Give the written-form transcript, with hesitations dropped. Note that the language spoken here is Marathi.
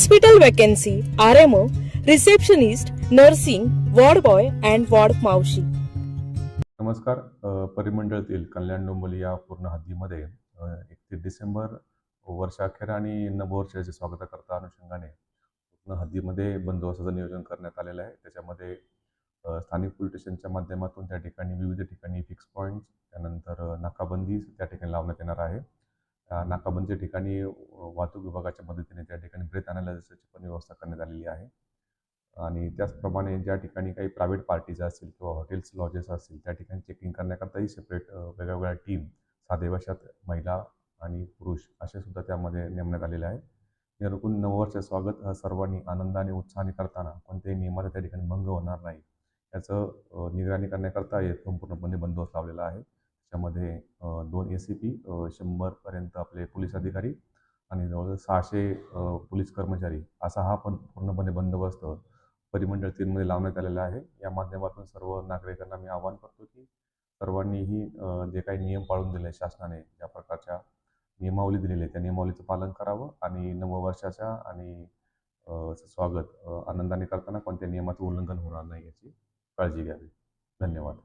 Hospital vacancy, RMO, receptionist, nursing, ward boy and ward मावशी. नमस्कार. परिमंडळातील कल्याण डोंबिवली या पूर्ण हद्दीमध्ये 31 डिसेंबर वर्षाअखेर आणि नववर्षाच्या स्वागताकरता अनुषंगाने पूर्ण हद्दीमध्ये बंदोबस्ताचं नियोजन करण्यात आलेलं आहे. त्याच्यामध्ये स्थानिक पोलीस स्टेशनच्या माध्यमातून त्या ठिकाणी विविध ठिकाणी फिक्स पॉईंट्स, त्यानंतर नाकाबंदी त्या ठिकाणी लावण्यात येणार आहे. नाकाबंदीच्या ठिकाणी वाहतूक विभागाच्या मदतीने त्या ठिकाणी ब्रेथ अनालिसिसची पण व्यवस्था करण्यात आलेली आहे. आणि त्याचप्रमाणे ज्या ठिकाणी काही प्रायव्हेट पार्टीज असतील किंवा हॉटेल्स लॉजेस असतील त्या ठिकाणी चेकिंग करण्याकरताही सेपरेट वेगळ्या टीम, साधे भाषात महिला आणि पुरुष असे सुद्धा त्यामध्ये नेमण्यात आलेले आहे. जेणेकरून नववर्ष स्वागत सर्वांनी आनंदाने उत्साहाने करताना कोणत्याही नियमाला त्या ठिकाणी भंग होणार नाही याचं निगराणी करण्याकरता हे संपूर्णपणे बंदोबस्त लावलेला आहे. त्याच्यामध्ये 2 ACP, 100पर्यंत आपले पोलीस अधिकारी आणि जवळजवळ 600 पोलीस कर्मचारी असा हा पण पूर्णपणे बंदोबस्त परिमंडळ 3 मध्ये लावण्यात आलेला आहे. या माध्यमातून सर्व नागरिकांना मी आवाहन करतो की सर्वांनीही जे काही नियम पाळून दिले शासनाने, ज्या प्रकारच्या नियमावली दिलेली आहे त्या नियमावलीचं पालन करावं आणि नववर्षाच्या आणि स्वागत आनंदाने करताना कोणत्या नियमाचं उल्लंघन होणार नाही याची काळजी घ्यावी. धन्यवाद.